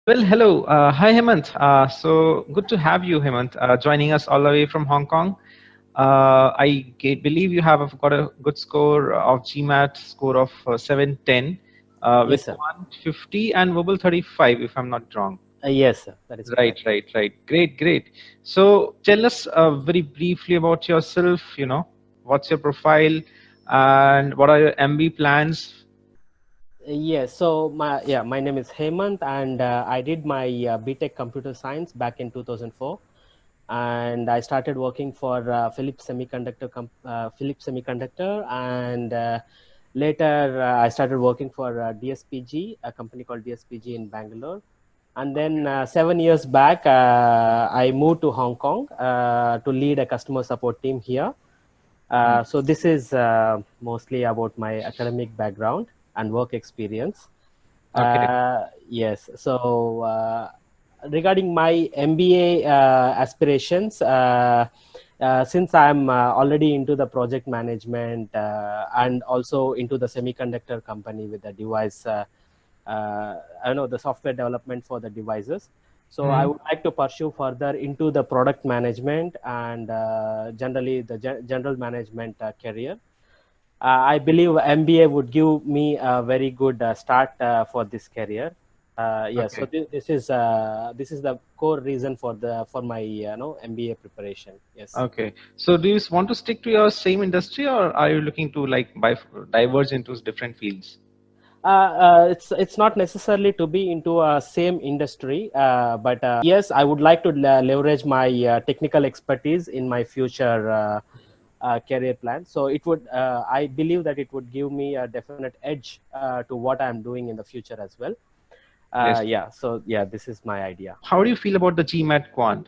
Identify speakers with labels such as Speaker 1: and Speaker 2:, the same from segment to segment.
Speaker 1: Well, hello. Hi, Hemanth. So good to have you, Hemanth, joining us all the way from Hong Kong. Believe you have got a good score of GMAT score of 710 with
Speaker 2: Yes, sir.
Speaker 1: 150 and verbal 35, if I'm not wrong.
Speaker 2: Yes, sir. That is
Speaker 1: Right,
Speaker 2: correct.
Speaker 1: right, right. Great, great. So tell us very briefly about yourself. What's your profile and what are your MB plans?
Speaker 2: Yes. So my name is Hemanth, and I did my BTech Computer Science back in 2004, and I started working for Philips Semiconductor, and later I started working for DSPG, a company called DSPG in Bangalore. And then 7 years back, I moved to Hong Kong to lead a customer support team here. So this is mostly about my academic background and work experience.
Speaker 1: Okay.
Speaker 2: Yes. So regarding my MBA aspirations, since I'm already into the project management and also into the semiconductor company with the device, I know the software development for the devices. So I
Speaker 1: Mhm.
Speaker 2: would like to pursue further into the product management and generally the general management career. I believe MBA would give me a very good start for this career. Yeah, so
Speaker 1: Okay.
Speaker 2: this is the core reason for my MBA preparation. Yes.
Speaker 1: Okay. So do you want to stick to your same industry or are you looking to like diverge into different fields?
Speaker 2: It's not necessarily to be into a same industry, but yes, I would like to leverage my technical expertise in my future career plan. So it would, I believe that it would give me a definite edge to what I'm doing in the future as well.
Speaker 1: Yes.
Speaker 2: Yeah, so yeah, this is my idea.
Speaker 1: How do you feel about the GMAT quant?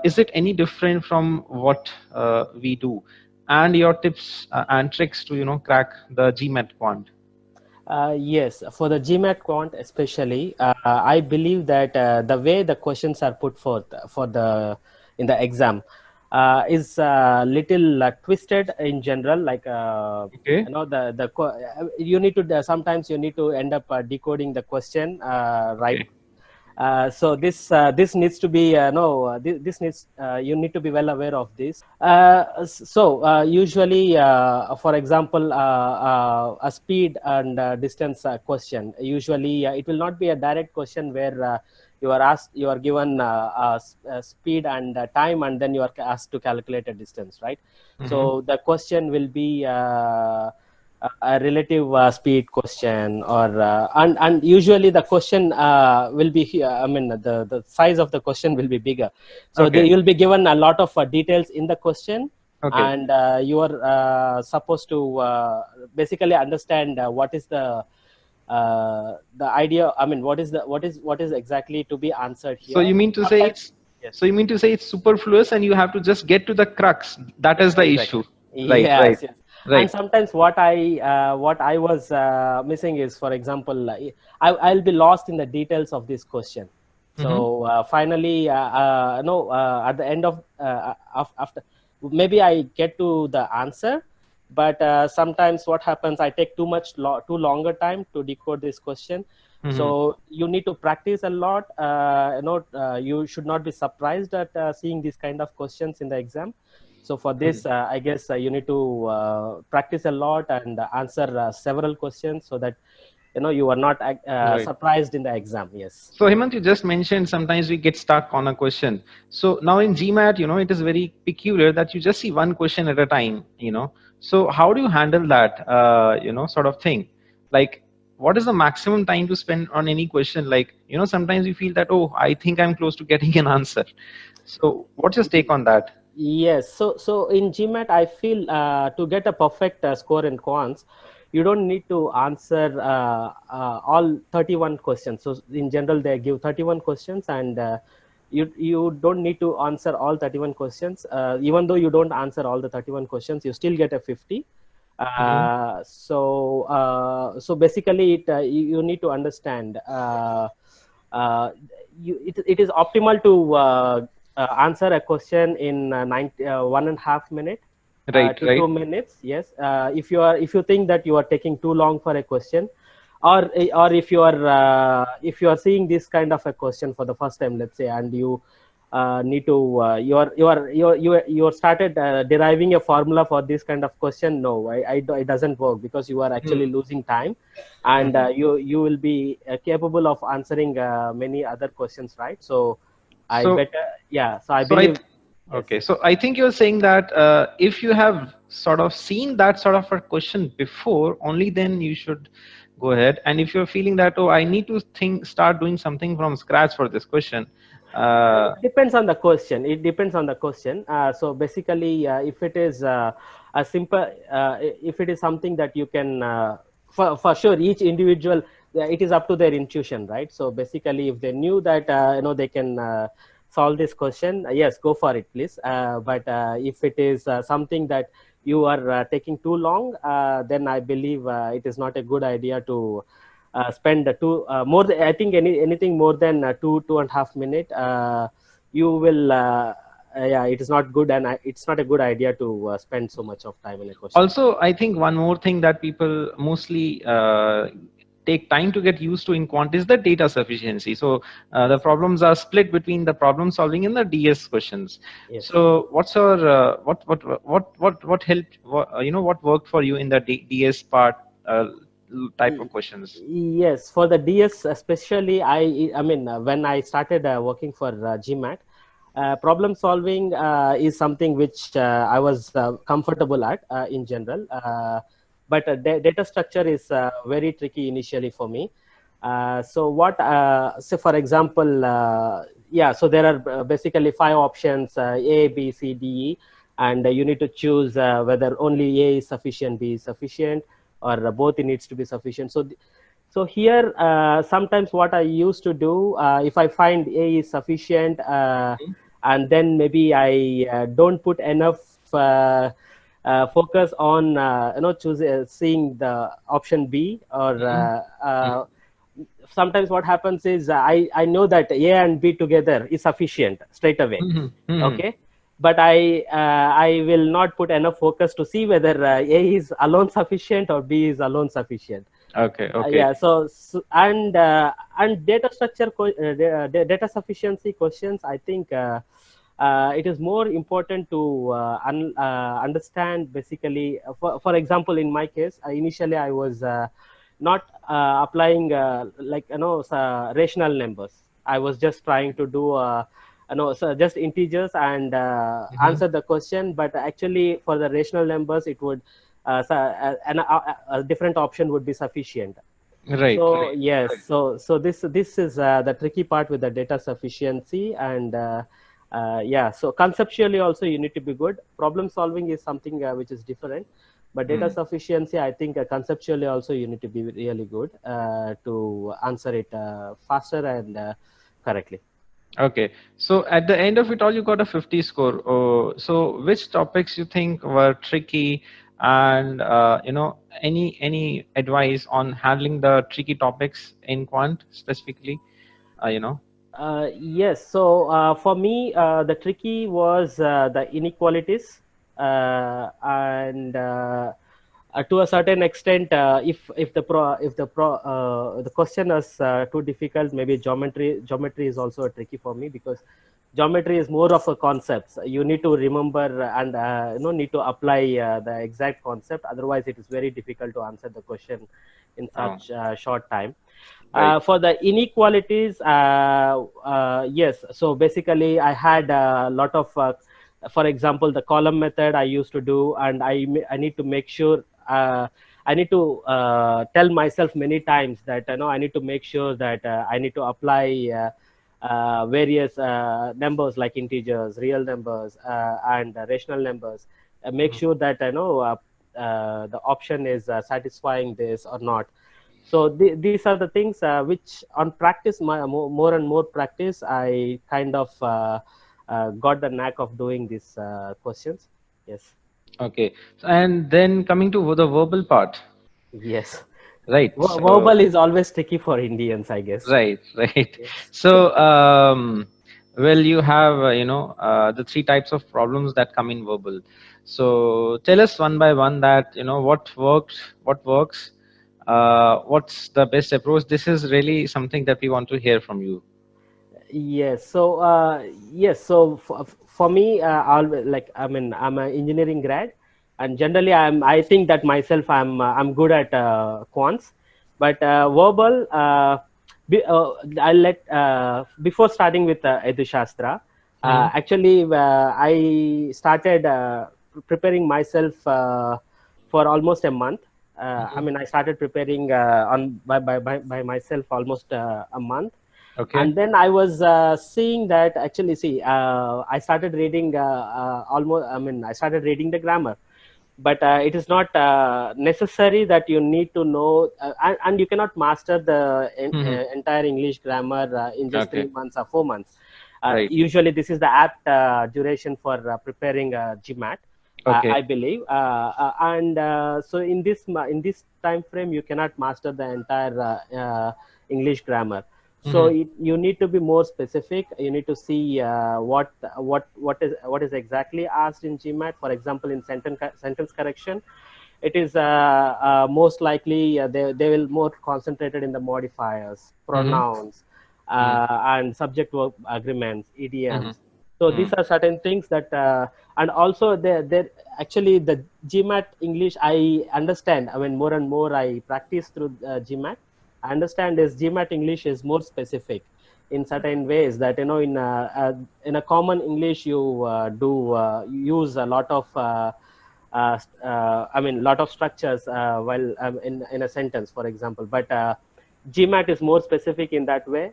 Speaker 1: Is it any different from what we do? And your tips and tricks to crack the GMAT quant?
Speaker 2: Yes, for the GMAT quant especially, I believe that the way the questions are put forth for the in the exam is little twisted in general. Like
Speaker 1: Okay.
Speaker 2: you need to sometimes you need to end up decoding the question right.
Speaker 1: Okay.
Speaker 2: So this needs to be no this needs you need to be well aware of this. Usually for example a speed and distance question, usually it will not be a direct question where you are given speed and time, and then you are asked to calculate a distance, right?
Speaker 1: Mm-hmm.
Speaker 2: So the question will be a relative speed question, or and usually the question will be I mean the size of the question will be bigger, so
Speaker 1: Okay.
Speaker 2: you'll be given a lot of details in the question,
Speaker 1: Okay.
Speaker 2: and you are supposed to basically understand the idea. I mean, what is exactly to be answered
Speaker 1: So
Speaker 2: here.
Speaker 1: you mean to say
Speaker 2: Sometimes,
Speaker 1: it's
Speaker 2: yes,
Speaker 1: so you mean to say it's superfluous and you have to just get to the crux. That is the
Speaker 2: exactly.
Speaker 1: issue. Right, right,
Speaker 2: Yes, yes. And
Speaker 1: right.
Speaker 2: sometimes what I was missing is, for example, I'll be lost in the details of this question.
Speaker 1: Mm-hmm.
Speaker 2: So finally, no, at the end of after, maybe I get to the answer, but sometimes what happens, I take too longer time to decode this question.
Speaker 1: Mm-hmm.
Speaker 2: So you need to practice a lot. You should not be surprised at seeing these kind of questions in the exam. So for this, I guess you need to practice a lot and answer several questions, so that you are not
Speaker 1: Right.
Speaker 2: surprised in the exam. Yes.
Speaker 1: So Hemant, you just mentioned sometimes we get stuck on a question. So now in GMAT, it is very peculiar that you just see one question at a time. So how do you handle that, sort of thing? Like, what is the maximum time to spend on any question? Like, sometimes you feel that, oh, I think I'm close to getting an answer. So what's your take on that?
Speaker 2: Yes. So in GMAT, I feel to get a perfect score in quants, you don't need to answer all 31 questions. So in general, they give 31 questions, and you don't need to answer all 31 questions. Even though you don't answer all the 31 questions, you still get a 50.
Speaker 1: Hmm.
Speaker 2: So basically, you need to understand. Uh, it is optimal to answer a question in 1.5 minute
Speaker 1: Right,
Speaker 2: to
Speaker 1: right.
Speaker 2: 2 minutes. Yes, if you think that you are taking too long for a question, or if you are seeing this kind of a question for the first time, let's say, and you need to you are started deriving a formula for this kind of question. No, it doesn't work, because you are actually
Speaker 1: Hmm.
Speaker 2: losing time, and
Speaker 1: Hmm.
Speaker 2: you will be capable of answering many other questions, right? So I
Speaker 1: So,
Speaker 2: better, yeah, so I
Speaker 1: so I,
Speaker 2: believe,
Speaker 1: th-
Speaker 2: yes.
Speaker 1: okay. So I think you're saying that if you have sort of seen that sort of a question before, only then you should go ahead. And if you're feeling that, oh, I need to start doing something from scratch for this question.
Speaker 2: It
Speaker 1: Uh,
Speaker 2: depends on the question. It depends on the question. So basically, if it is a simple, if it is something that you can, for sure, each individual, it is up to their intuition, right? So basically, if they knew that they can solve this question, yes, go for it, please. But if it is something that you are taking too long, then I believe it is not a good idea to spend more than, I think, anything more than 2.5 minutes, you will yeah, it is not good, and it's not a good idea to spend so much of time in a question.
Speaker 1: Also, I think one more thing that people mostly take time to get used to in quant is the data sufficiency. So the
Speaker 2: Yes,
Speaker 1: problems are split between the problem solving and the DS questions.
Speaker 2: yes.
Speaker 1: So what's your what helped, what worked for you in the DS part type of
Speaker 2: Y-
Speaker 1: questions?
Speaker 2: Yes, for the DS especially, I mean, when I started working for GMAT, problem solving is something which I was comfortable at in general. But data structure is very tricky initially for me. So for example, yeah, so there are basically five options, A, B, C, D, E, and you need to choose whether only A is sufficient, B is sufficient, or both needs to be sufficient. So here, sometimes what I used to do, if I find A is sufficient, and then maybe I don't put enough focus on seeing the option B, or
Speaker 1: Mhm.
Speaker 2: sometimes what happens is I know that A and B together is sufficient straight away.
Speaker 1: Mhm. Mhm.
Speaker 2: Okay, but I will not put enough focus to see whether A is alone sufficient or B is alone sufficient.
Speaker 1: Okay, okay.
Speaker 2: Yeah, and data structure data sufficiency questions, I think it is more important to understand, basically, for example, in my case, initially I was not applying rational numbers. I was just trying to do so just integers and
Speaker 1: Mhm.
Speaker 2: answer the question, but actually for the rational numbers it would a different option would be sufficient.
Speaker 1: Right,
Speaker 2: So
Speaker 1: right.
Speaker 2: yes, this is the tricky part with the data sufficiency, and yeah, so conceptually also you need to be good. Problem solving is something which is different, but data
Speaker 1: Hmm.
Speaker 2: sufficiency, I think, conceptually also you need to be really good to answer it faster and correctly.
Speaker 1: Okay, so at the end of it all, you got a 50 score. Oh, so which topics you think were tricky, and any advice on handling the tricky topics in quant specifically? You know.
Speaker 2: Yes. So for me, the tricky was the inequalities, and to a certain extent, if the question is too difficult, maybe geometry is also tricky for me, because geometry is more of a concept. You need to remember and need to apply the exact concept. Otherwise, it is very difficult to answer the question in
Speaker 1: Oh,
Speaker 2: such short time.
Speaker 1: right.
Speaker 2: For the inequalities, yes. So basically, I had a lot of, for example, the column method I used to do, and I need to make sure. I need to tell myself many times that I need to make sure that I need to apply various numbers like integers, real numbers, and rational numbers. Make
Speaker 1: Mhm.
Speaker 2: sure that the option is satisfying this or not. So these are the things which on practice, more and more practice, I kind of got the knack of doing these questions. Yes.
Speaker 1: Okay, and then coming to the verbal part,
Speaker 2: Yes.
Speaker 1: right? So
Speaker 2: Verbal is always tricky for Indians, I guess.
Speaker 1: right, right.
Speaker 2: Yes.
Speaker 1: So, well, you have, the three types of problems that come in verbal. So tell us one by one that, what works, what's the best approach? This is really something that we want to hear from you.
Speaker 2: Yes. So yes. So for me, always, like, I mean, I'm an engineering grad, and generally, I think that myself, I'm good at quants, but verbal. I'll let before starting with EduShastra.
Speaker 1: Hmm.
Speaker 2: Actually, I started preparing myself for almost a month. I
Speaker 1: Hmm.
Speaker 2: mean, I started preparing on by myself almost a month,
Speaker 1: Okay.
Speaker 2: and then I was seeing that, actually, see, I started reading almost, I mean, I started reading the grammar, but it is not necessary that you need to know, and you cannot master the
Speaker 1: Hmm.
Speaker 2: entire English grammar in just
Speaker 1: Okay.
Speaker 2: 3 months or 4 months.
Speaker 1: Right.
Speaker 2: Usually this is the apt duration for preparing GMAT,
Speaker 1: Okay.
Speaker 2: I believe, and so in this time frame you cannot master the entire English grammar. So
Speaker 1: Hmm.
Speaker 2: you need to be more specific. You need to see what is exactly asked in GMAT. For example, in sentence correction, it is most likely they will more concentrated in the modifiers,
Speaker 1: Hmm.
Speaker 2: pronouns,
Speaker 1: Hmm.
Speaker 2: and subject verb agreements,
Speaker 1: Hmm.
Speaker 2: idioms. So
Speaker 1: Hmm.
Speaker 2: these are certain things that, and also there actually the GMAT English, I understand. I mean, more and more I practice through GMAT. I understand is GMAT English is more specific in certain ways, that in a common English you do use a lot of I mean, lot of structures while in a sentence, for example. But GMAT is more specific in that way.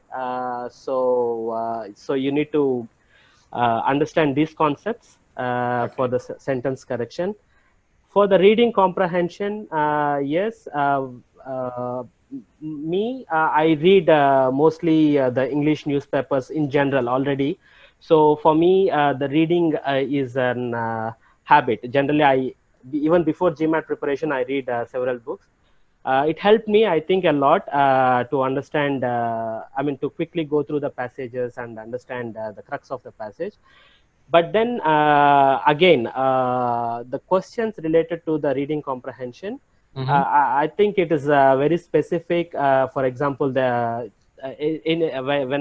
Speaker 2: So you need to understand these concepts for
Speaker 1: Okay.
Speaker 2: the sentence correction. For the reading comprehension, yes, I read mostly the English newspapers in general already. So for me, the reading is an habit. Generally, even before GMAT preparation, I read several books. It helped me, I think, a lot to understand. I mean, to quickly go through the passages and understand the crux of the passage. But then again, the questions related to the reading comprehension,
Speaker 1: Hmm.
Speaker 2: I think it is very specific. For example, when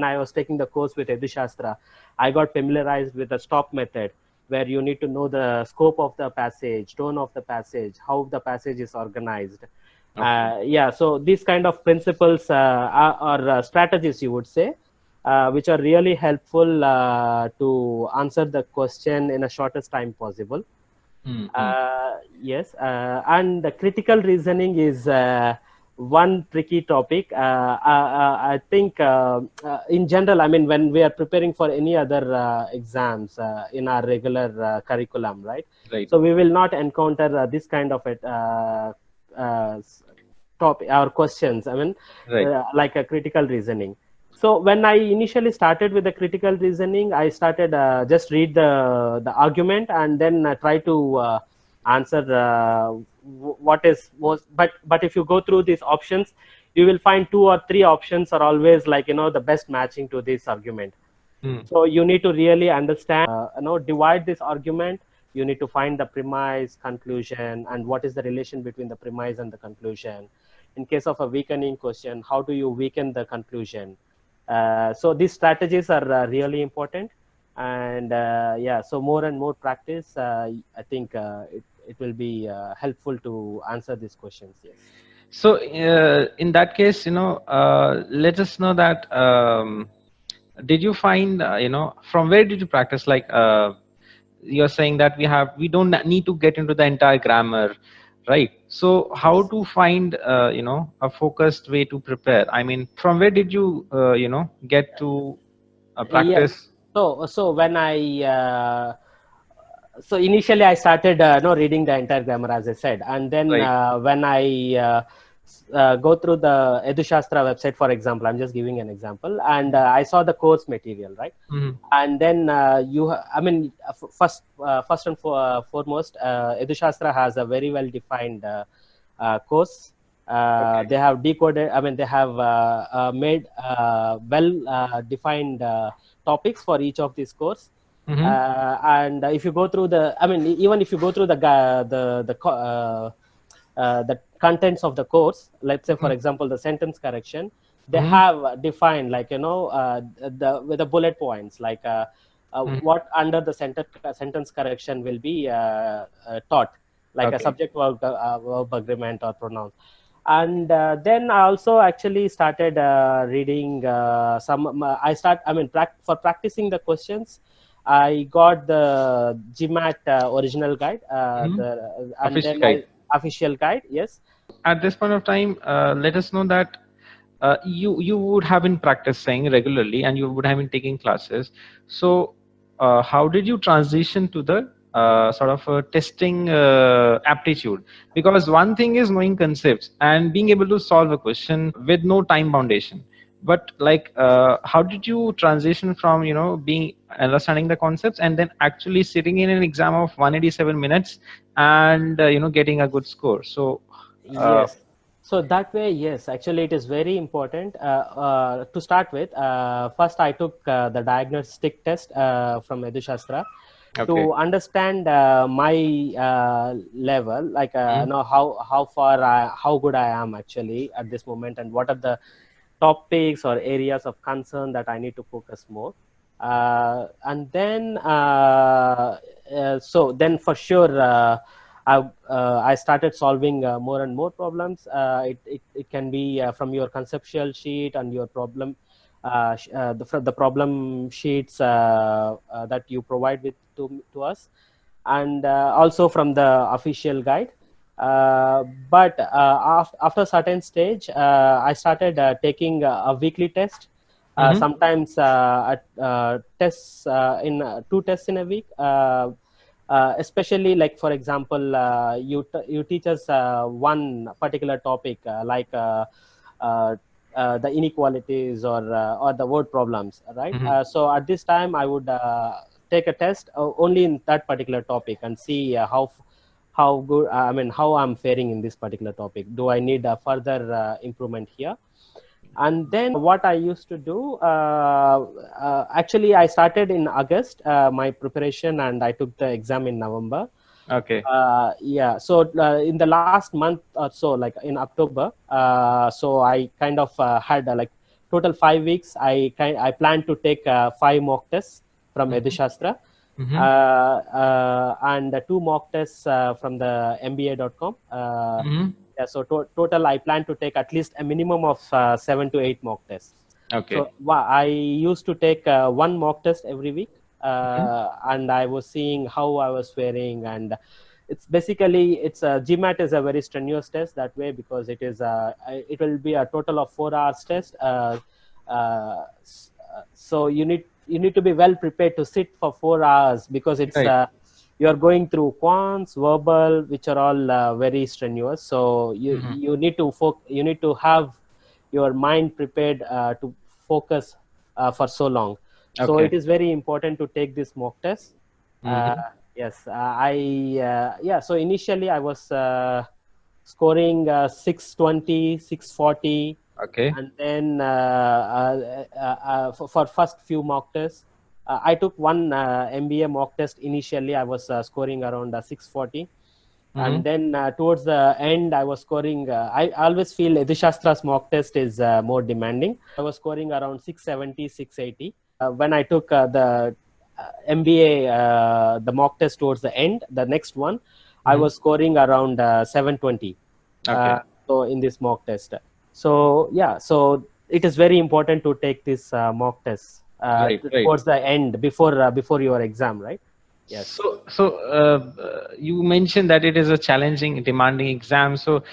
Speaker 2: I was taking the course with EduShastra, I got familiarized with the stop method, where you need to know the scope of the passage, tone of the passage, how the passage is organized.
Speaker 1: Okay.
Speaker 2: Yeah, so these kind of principles or strategies, you would say, which are really helpful to answer the question in a shortest time possible.
Speaker 1: Hmm.
Speaker 2: Yes, and the critical reasoning is one tricky topic. I think in general, I mean, when we are preparing for any other exams in our regular curriculum, right?
Speaker 1: Right.
Speaker 2: So we will not encounter this kind of uh, topic or questions. I mean,
Speaker 1: Right.
Speaker 2: like a critical reasoning. So when I initially started with the critical reasoning, I started just read the argument and then try to answer what is was. But if you go through these options, you will find two or three options are always, like, the best matching to this argument.
Speaker 1: Hmm.
Speaker 2: So you need to really understand, divide this argument. You need to find the premise, conclusion, and what is the relation between the premise and the conclusion. In case of a weakening question, how do you weaken the conclusion? So these strategies are really important. And yeah, so more and more practice, I think it will be helpful to answer these questions. Yes.
Speaker 1: So in that case, let us know that did you find, from where did you practice? Like you're saying that we don't need to get into the entire grammar, right? So how
Speaker 2: Yes.
Speaker 1: to find, a focused way to prepare? I mean, from where did you, get to
Speaker 2: Yes.
Speaker 1: practice?
Speaker 2: So when I so initially I started no reading the entire grammar, as I said, and then
Speaker 1: Right.
Speaker 2: when I go through the EduShastra website, for example, I'm just giving an example, and I saw the course material, right?
Speaker 1: Hmm.
Speaker 2: And then I mean, first and foremost, EduShastra has a very well defined course.
Speaker 1: Okay.
Speaker 2: They have decoded. I mean, they have made well defined topics for each of these course.
Speaker 1: Hmm.
Speaker 2: And if you go through the, I mean, even if you go through the contents of the course, let's say for
Speaker 1: Mhm.
Speaker 2: example the sentence correction, they
Speaker 1: Mhm.
Speaker 2: have defined, like, the with the bullet points, like
Speaker 1: Mhm.
Speaker 2: what under the sentence correction will be taught, like a
Speaker 1: Okay.
Speaker 2: subject verb agreement or pronoun. And then I also actually started reading for practicing the questions. I got the GMAT original guide,
Speaker 1: Mhm.
Speaker 2: and
Speaker 1: Official
Speaker 2: then
Speaker 1: guide.
Speaker 2: I official guide, yes.
Speaker 1: At this point of time, let us know that you would have been practicing regularly and you would have been taking classes. So, how did you transition to the sort of testing aptitude? Because one thing is knowing concepts and being able to solve a question with no time foundation. But like, how did you transition from being understanding the concepts and then actually sitting in an exam of 187 minutes and getting a good score? So. Uh,
Speaker 2: Yes. So that way, yes, actually, it is very important. To start with, first I took the diagnostic test from EduShastra
Speaker 1: okay.
Speaker 2: to understand my level, like
Speaker 1: Mhm.
Speaker 2: how far how good I am actually at this moment, and what are the topics or areas of concern that I need to focus more. And then so then for sure. I started solving more and more problems. It can be from your conceptual sheet and your problem, the problem sheets that you provide to us, and also from the official guide. But after a certain stage, I started taking a weekly test.
Speaker 1: Mhm.
Speaker 2: Sometimes tests in 2 tests in a week. Especially, like for example, you teach us one particular topic, like uh, the inequalities or the word problems, right?
Speaker 1: Mhm.
Speaker 2: So at this time I would take a test only in that particular topic and see how good, I mean, how I'm faring in this particular topic. Do I need a further improvement here? And then what I used to do, actually I started in August my preparation, and I took the exam in November.
Speaker 1: Okay.
Speaker 2: Yeah, so in the last month or so, like in October, so I kind of had like total 5 weeks. I planned to take 5 mock tests from
Speaker 1: Mhm.
Speaker 2: EduShastra,
Speaker 1: Mhm.
Speaker 2: and 2 mock tests from the MBA.com.
Speaker 1: Mhm.
Speaker 2: Yeah, so total I plan to take at least a minimum of 7 to 8 mock tests.
Speaker 1: Okay.
Speaker 2: So I used to take 1 mock test every week,
Speaker 1: Mhm.
Speaker 2: and I was seeing how I was faring. And it's basically, it's a GMAT is a very strenuous test that way, because it will be a total of 4 hours test. So you need to be well prepared to sit for 4 hours, because it's
Speaker 1: Right.
Speaker 2: you're going through quants, verbal, which are all very strenuous. So
Speaker 1: Mhm.
Speaker 2: you need to have your mind prepared to focus for so long. So it
Speaker 1: Okay.
Speaker 2: is very important to take this mock test. uh,
Speaker 1: Mhm.
Speaker 2: yes, yeah, so initially I was scoring 620, 640.
Speaker 1: Okay.
Speaker 2: And then for first few mock tests, I took one MBA mock test. Initially I was scoring around 640, and
Speaker 1: Mhm.
Speaker 2: then towards the end I was scoring, I always feel Edushastra's mock test is more demanding. I was scoring around 670, 680. When I took the MBA, the mock test towards the end, the next one, I
Speaker 1: Mhm.
Speaker 2: was scoring around 720. uh,
Speaker 1: Okay.
Speaker 2: so in this mock test, so yeah, so it is very important to take this mock test
Speaker 1: Right. Right.
Speaker 2: towards the end, before your exam, right? Yes.
Speaker 1: So, you mentioned that it is a challenging, demanding exam. So,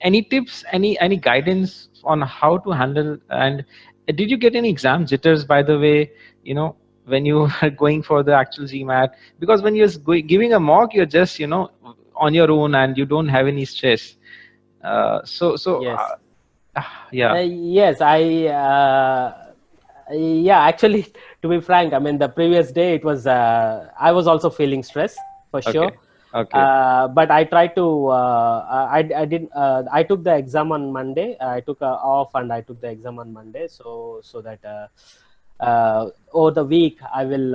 Speaker 1: any tips, any guidance on how to handle? And did you get any exam jitters, by the way? When you are going for the actual GMAT, because when you're giving a mock, you're just on your own and you don't have any stress.
Speaker 2: Yes.
Speaker 1: Yeah.
Speaker 2: Yes, yeah, actually, to be frank, I mean, the previous day it was, I was also feeling stress for sure.
Speaker 1: Okay. Okay.
Speaker 2: But I tried to, I took the exam on Monday. I took off and I took the exam on Monday. So that over the week, I will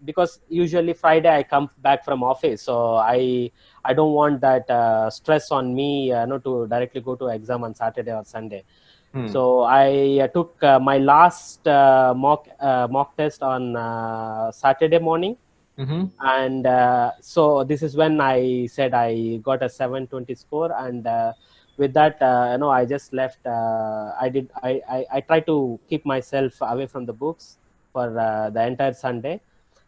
Speaker 2: because usually Friday I come back from office, so I don't want that stress on me, to directly go to exam on Saturday or Sunday.
Speaker 1: Hmm.
Speaker 2: So I took my last mock test on Saturday morning,
Speaker 1: Mm-hmm.
Speaker 2: and so this is when I said I got a 720 score, and with that, I just left. I tried to keep myself away from the books for the entire Sunday.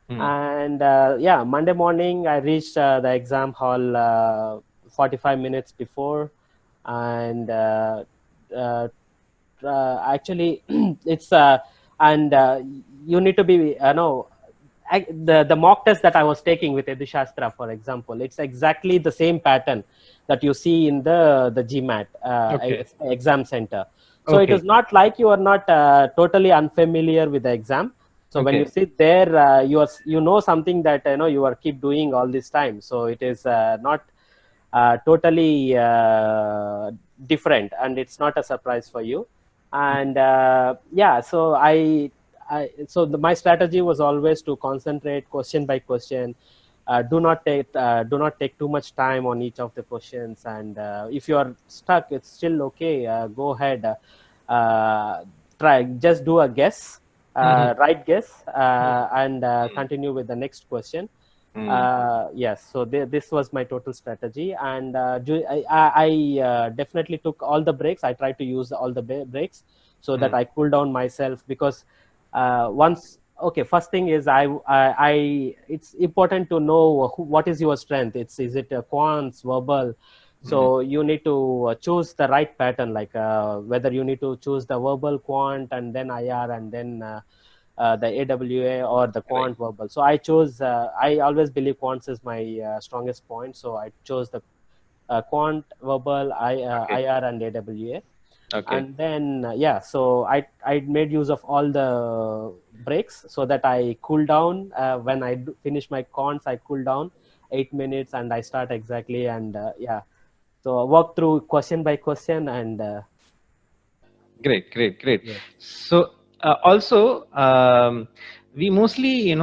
Speaker 1: Hmm.
Speaker 2: And yeah, Monday morning I reached the exam hall 45 minutes before. And uh, actually it's and you need to be, the mock test that I was taking with EduShastra, for example, it's exactly the same pattern that you see in the GMAT
Speaker 1: Okay.
Speaker 2: exam center. So it
Speaker 1: Okay.
Speaker 2: is not like you are not totally unfamiliar with the exam. So when you
Speaker 1: Okay.
Speaker 2: sit there, you know something that you are keep doing all this time. So it is not totally different, and it's not a surprise for you. And yeah, so my strategy was always to concentrate question by question. Do not take too much time on each of the questions, and if you are stuck, it's still okay. Go ahead, try, just do a guess,
Speaker 1: Mm-hmm.
Speaker 2: right guess, and continue with the next question.
Speaker 1: Hmm.
Speaker 2: Yes, so this was my total strategy. And I definitely took all the breaks. I tried to use all the breaks so that
Speaker 1: Hmm.
Speaker 2: I cool down myself, because once, okay, first thing is it's important to know what is your strength. Is it quants, verbal?
Speaker 1: Hmm.
Speaker 2: So you need to choose the right pattern, like whether you need to choose the verbal quant and then IR and then the AWA, or the
Speaker 1: Right.
Speaker 2: quant verbal. So I chose, I always believe quants is my strongest point. So I chose the quant, verbal,
Speaker 1: Okay.
Speaker 2: IR, and AWA.
Speaker 1: Okay.
Speaker 2: And then, yeah, so I made use of all the breaks so that I cool down. When I finish my quants, I cool down 8 minutes and I start exactly. And yeah, so I walk through question by question. And
Speaker 1: Great, great, great.
Speaker 2: yes.
Speaker 1: So also, we mostly,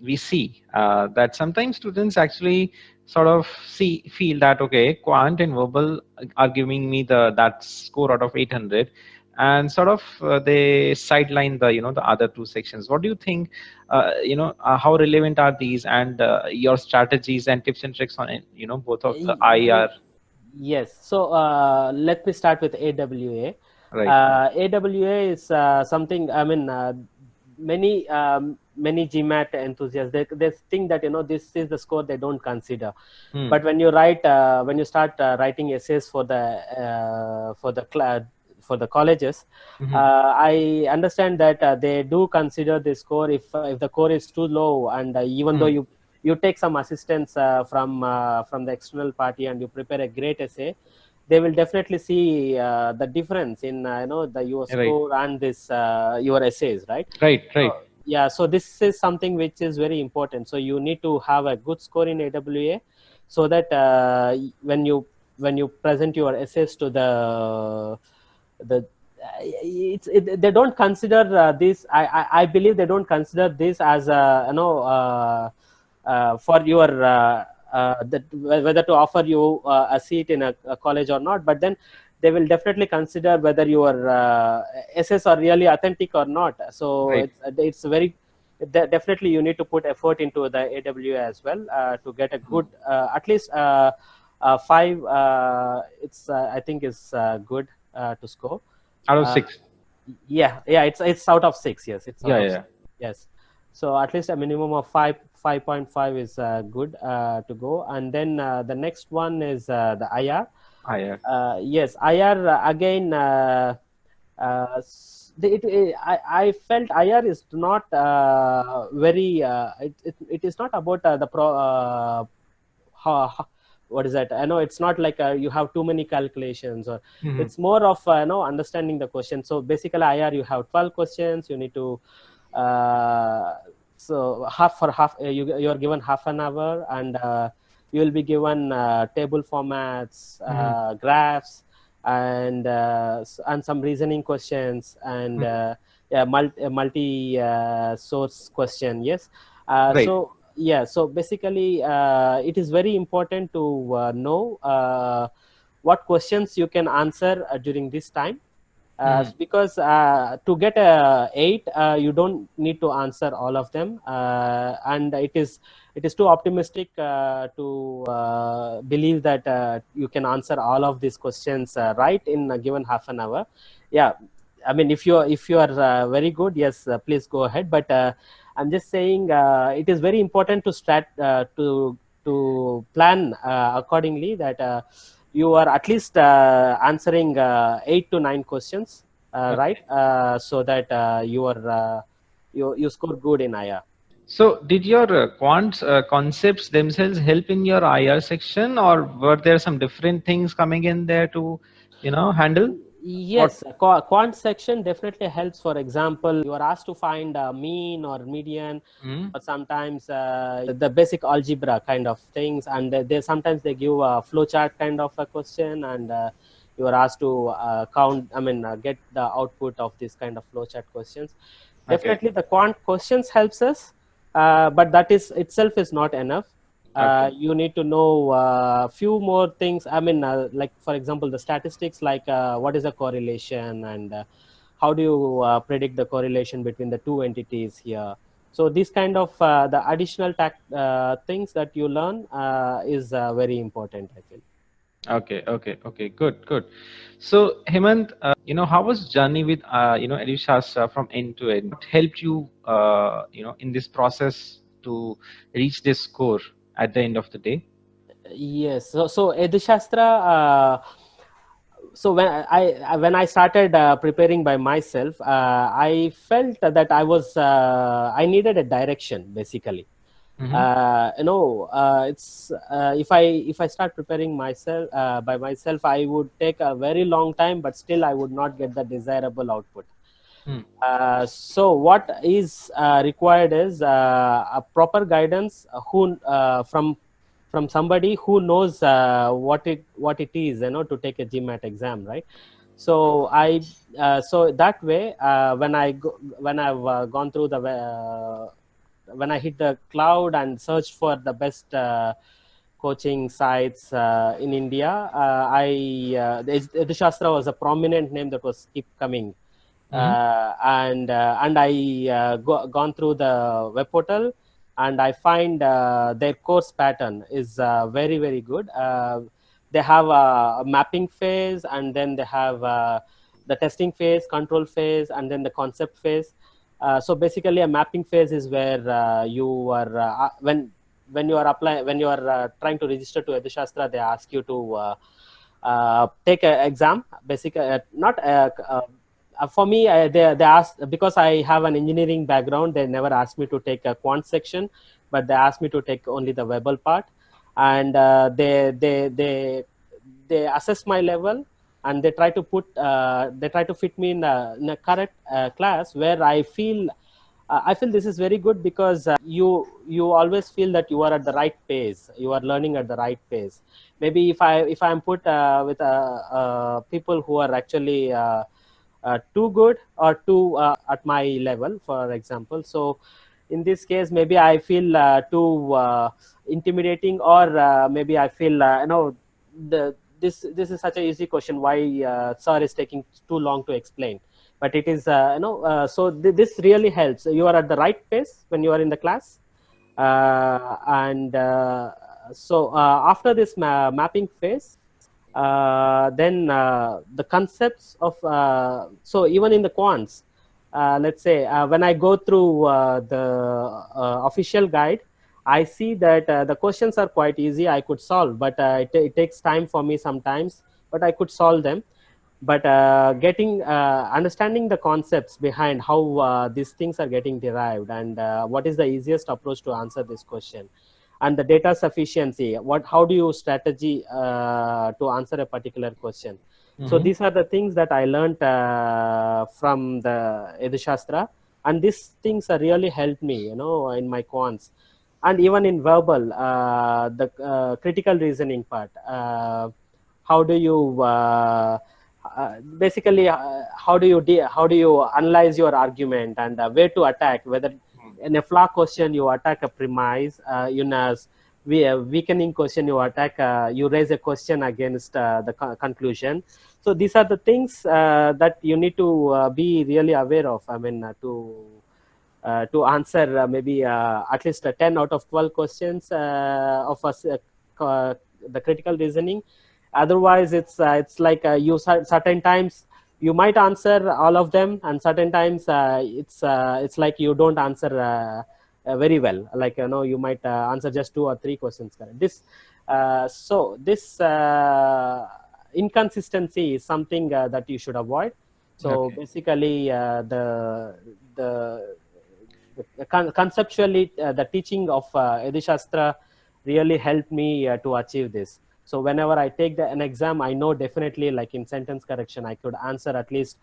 Speaker 1: we see that sometimes students actually sort of feel that okay, quant and verbal are giving me that score out of 800, and sort of they sideline the other two sections. What do you think? How relevant are these, and your strategies and tips and tricks on it? Both of the IR,
Speaker 2: Yes. So let me start with AWA.
Speaker 1: right?
Speaker 2: AWA is something. I mean, many GMAT enthusiasts, they think that this is the score they don't consider.
Speaker 1: Hmm.
Speaker 2: But when you start writing essays for the colleges,
Speaker 1: Hmm.
Speaker 2: I understand that they do consider the score. If the score is too low, and even though
Speaker 1: Hmm.
Speaker 2: you take some assistance from the external party and you prepare a great essay, they will definitely see the difference in the your
Speaker 1: Right.
Speaker 2: score and this your essays, right?
Speaker 1: Right, right.
Speaker 2: So yeah, so this is something which is very important. So you need to have a good score in AWA, so that when you present your essays to the they don't consider this. I believe they don't consider this as a for your whether to offer you a seat in a college or not. But then they will definitely consider whether your essays are really authentic or not. So
Speaker 1: Right.
Speaker 2: it's very definitely you need to put effort into the AWA as well to get a
Speaker 1: Hmm.
Speaker 2: good at least five. It's I think is good to score.
Speaker 1: Out of
Speaker 2: Uh,
Speaker 1: 6.
Speaker 2: yeah, it's out of 6. Yes, it's
Speaker 1: Yeah,
Speaker 2: out of
Speaker 1: yeah,
Speaker 2: 6. Yes, so at least a minimum of 5.5 is good to go. And then the next one is the IR.
Speaker 1: higher.
Speaker 2: Yes, IR again. I felt IR is not very. It is not about what is that? I know it's not like you have too many calculations, or
Speaker 1: Hmm.
Speaker 2: it's more of understanding the question. So basically, IR, you have 12 questions. You need to uh, so half you are given half an hour, and you will be given table formats,
Speaker 1: Hmm.
Speaker 2: graphs, and some reasoning questions, and yeah, multi source question. Yes.
Speaker 1: Right.
Speaker 2: So yeah, so basically it is very important to know what questions you can answer during this time,
Speaker 1: Mhm.
Speaker 2: because to get a 8 you don't need to answer all of them, and it is too optimistic to believe that you can answer all of these questions right in a given half an hour. Yeah, I mean, if you are very good, yes, please go ahead, but I'm just saying it is very important to to plan accordingly, that you are at least answering 8 to 9 questions, right?
Speaker 1: Okay.
Speaker 2: So that you score good in IR.
Speaker 1: So, did your quants concepts themselves help in your IR section, or were there some different things coming in there to, handle? What?
Speaker 2: Yes, quant section definitely helps. For example, you are asked to find a mean or median,
Speaker 1: Mm.
Speaker 2: or sometimes the basic algebra kind of things, and they sometimes they give a flowchart kind of a question, and you are asked to count. I mean, get the output of this kind of flowchart questions.
Speaker 1: Okay.
Speaker 2: Definitely, the quant questions helps us, but that is itself is not enough.
Speaker 1: Okay.
Speaker 2: You need to know a few more things. I mean, like for example, the statistics, like what is the correlation, and how do you predict the correlation between the two entities here. So these kind of the additional things that you learn is very important, I feel.
Speaker 1: Okay. Okay. Okay. Good. Good. So, Hemant, how was journey with EduShastra from end to end? What helped you, in this process to reach this score at the end of the day?
Speaker 2: Yes. So EduShastra. So when I started preparing by myself, I felt that I needed a direction, basically.
Speaker 1: Mm-hmm.
Speaker 2: It's if I start preparing myself by myself, I would take a very long time, but still I would not get the desirable output.
Speaker 1: Hmm.
Speaker 2: So what is required is a proper guidance, who from somebody who knows what it is, to take a GMAT exam, right? So so that way, when I've gone through the when I hit the cloud and searched for the best coaching sites in India, the Shastra was a prominent name that was keep coming,
Speaker 1: Mm-hmm.
Speaker 2: and I gone through the web portal, and I find their course pattern is very very good. They have a mapping phase, and then they have the testing phase, control phase, and then the concept phase. So basically, a mapping phase is where you are when you are trying to register to EduShastra, they ask you to take an exam, basic not for me, they asked, because I have an engineering background, they never asked me to take a quant section, but they asked me to take only the verbal part, and they assess my level, and they try to fit me in a correct class where I feel this is very good, because you always feel that you are at the right pace, you are learning at the right pace. Maybe if I'm put with people who are actually too good or too at my level, for example. So in this case, maybe I feel too intimidating, or maybe I feel this is such an easy question, why sir is taking too long to explain. But it is so this really helps. You are at the right pace when you are in the class, and so after this mapping phase, then the concepts of so even in the quants, let's say when I go through the official guide, I see that the questions are quite easy, I could solve, but it takes time for me sometimes, but I could solve them. But getting understanding the concepts behind how these things are getting derived, and what is the easiest approach to answer this question, and the data sufficiency, how do you strategy to answer a particular question. So
Speaker 1: Mm-hmm.
Speaker 2: these are the things that I learned from the EduShastra, and these things are really helped me, in my quants, and even in verbal, the critical reasoning part. How do you basically how do you analyze your argument, and where to attack, whether in a flaw question you attack a premise, in a weakening question you attack, you raise a question against the conclusion. So these are the things that you need to be really aware of. I mean, to answer maybe at least 10 out of 12 questions of us, the critical reasoning. Otherwise, it's like you certain times you might answer all of them, and certain times it's like you don't answer very well. Like, you might answer just 2 or 3 questions correct. This inconsistency is something that you should avoid. So
Speaker 1: Okay.
Speaker 2: basically, the conceptually, the teaching of EduShastra really helped me to achieve this. So whenever I take an exam, I know definitely, like in sentence correction, I could answer at least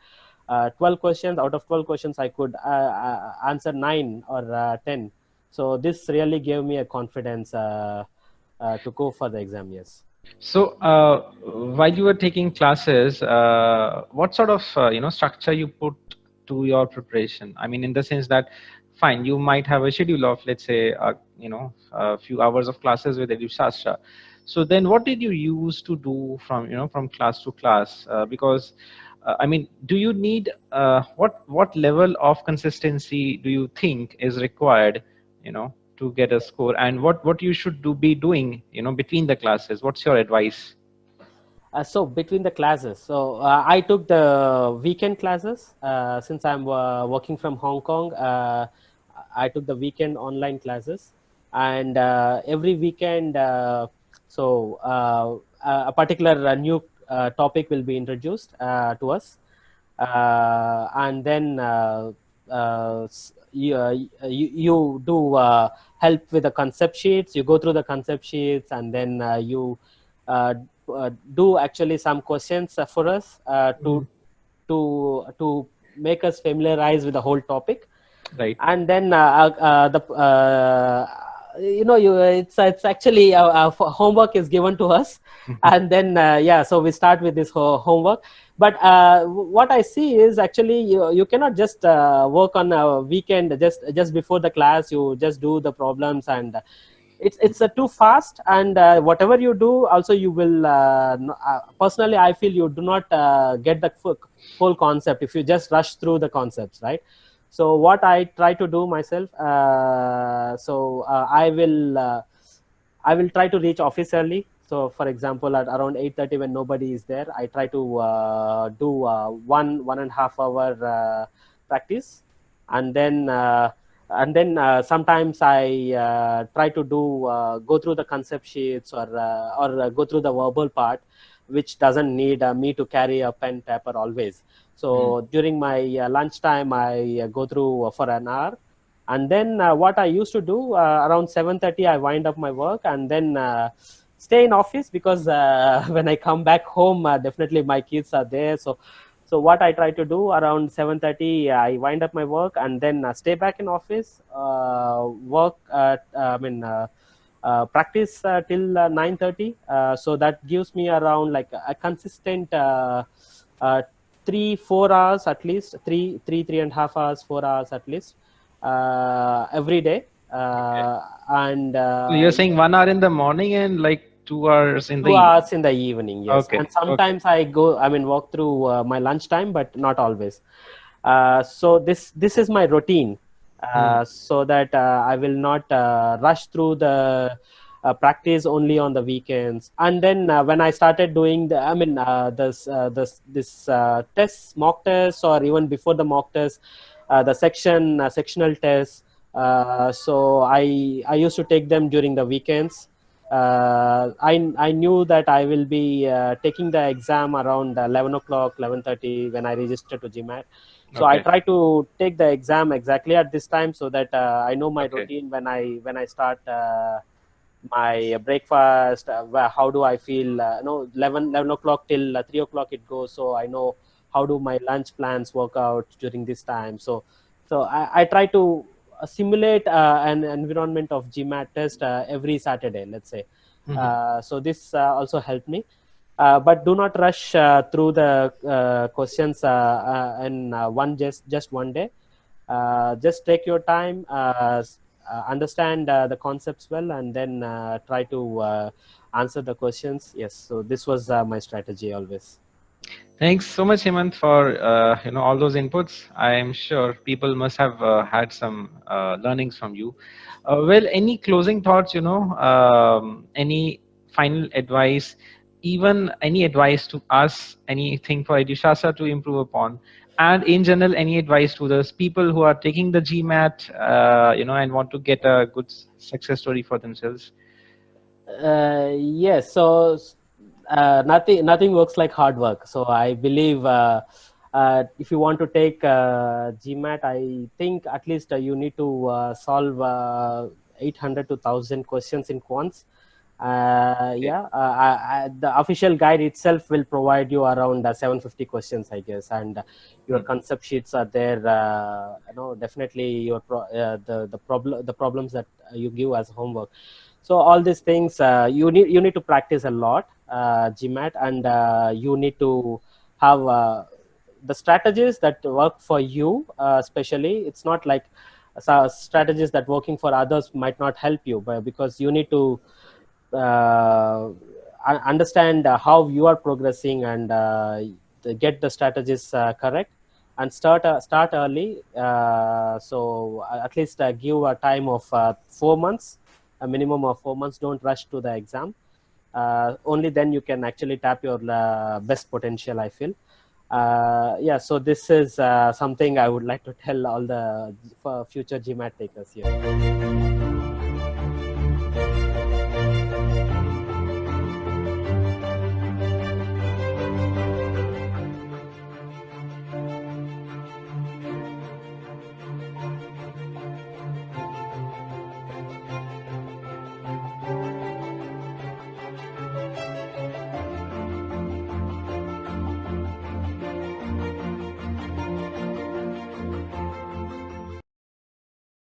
Speaker 2: 12 questions. Out of 12 questions, I could answer 9 or 10. So this really gave me a confidence to go for the exam. Yes.
Speaker 1: So, while you were taking classes, what sort of structure you put to your preparation? I mean, in the sense that, fine, you might have a schedule of, let's say, a few hours of classes with EduShastra. So then, what did you use to do from from class to class? Because I mean, do you need what level of consistency do you think is required? To get a score, and what you should be doing between the classes. What's your advice?
Speaker 2: So between the classes, so I took the weekend classes since I'm working from Hong Kong. I took the weekend online classes, and every weekend, a particular new topic will be introduced to us, and then you do help with the concept sheets. You go through the concept sheets, and then you uh, do actually some questions for us
Speaker 1: Mhm.
Speaker 2: to make us familiarize with the whole topic.
Speaker 1: Right.
Speaker 2: And then the it's actually homework is given to us,
Speaker 1: Mhm.
Speaker 2: and then so we start with this homework. But what I see is actually you cannot just work on a weekend, just before the class you just do the problems, and it's too fast, and whatever you do also you will personally I feel you do not get the whole concept if you just rush through the concepts, right? So what I try to do myself, I will try to reach office early. So for example, at around 8:30 when nobody is there, I try to do 1.5 hour practice, and then sometimes I try to do go through the concept sheets, or go through the verbal part, which doesn't need me to carry a pen paper always.
Speaker 1: Mm.
Speaker 2: So during my lunchtime, I go through for an hour, and then what I used to do around 7:30, I wind up my work, and then stay in office, because when I come back home, definitely my kids are there. So what I try to do around 7:30, I wind up my work, and then stay back in office, work. Practice till 9:30. So that gives me around like a consistent uh, 3 4 hours at least, 3.5 hours, 4 hours at least every day.
Speaker 1: Okay.
Speaker 2: And
Speaker 1: So you're saying 1 hour in the morning and like 2 hours in the
Speaker 2: Two
Speaker 1: evening.
Speaker 2: hours in the evening, yes. And
Speaker 1: Okay. Okay.
Speaker 2: sometimes I mean, walk through my lunchtime, but not always. So this is my routine,
Speaker 1: Hmm.
Speaker 2: so that I will not rush through the practice only on the weekends. And then when I started doing the, I mean, this tests, mock tests, or even before the mock tests, the sectional tests. So I used to take them during the weekends. I knew that I will be taking the exam around 11 o'clock, 11:30 when I register to GMAT. So I
Speaker 1: Okay.
Speaker 2: try to take the exam exactly at this time, so that I know my
Speaker 1: Okay.
Speaker 2: routine when I start my breakfast. How do I feel? No, 11 o'clock till 3 o'clock it goes. So I know how do my lunch plans work out during this time. So I try to simulate an environment of GMAT test every Saturday, let's say.
Speaker 1: Mhm.
Speaker 2: So this also helped me. but do not rush through the questions in just one day. Just take your time, understand the concepts well, and then try to answer the questions. Yes, so this was my strategy always.
Speaker 1: Thanks so much, Hemant, for all those inputs. I am sure people must have had some learnings from you. Well, any closing thoughts? Any final advice? Even any advice to us? Anything for EduShastra to improve upon? And in general, any advice to those people who are taking the GMAT, and want to get a good success story for themselves?
Speaker 2: Yes, so nothing works like hard work. So I believe if you want to take GMAT, I think at least you need to solve 800 to 1000 questions in quants. The official guide itself will provide you around 750 questions, I guess, and your concept sheets are there. Definitely the problems that you give as homework. So all these things you need to practice a lot, GMAT, and you need to have the strategies that work for you. Especially, it's not like strategies that working for others might not help you, but because you need to understand how you are progressing and get the strategies correct, and start early. So at least give a time of 4 months, a minimum of 4 months. Don't rush to the exam. Only then you can actually tap your best potential, I feel. Yeah, so this is something I would like to tell all the future GMAT takers here.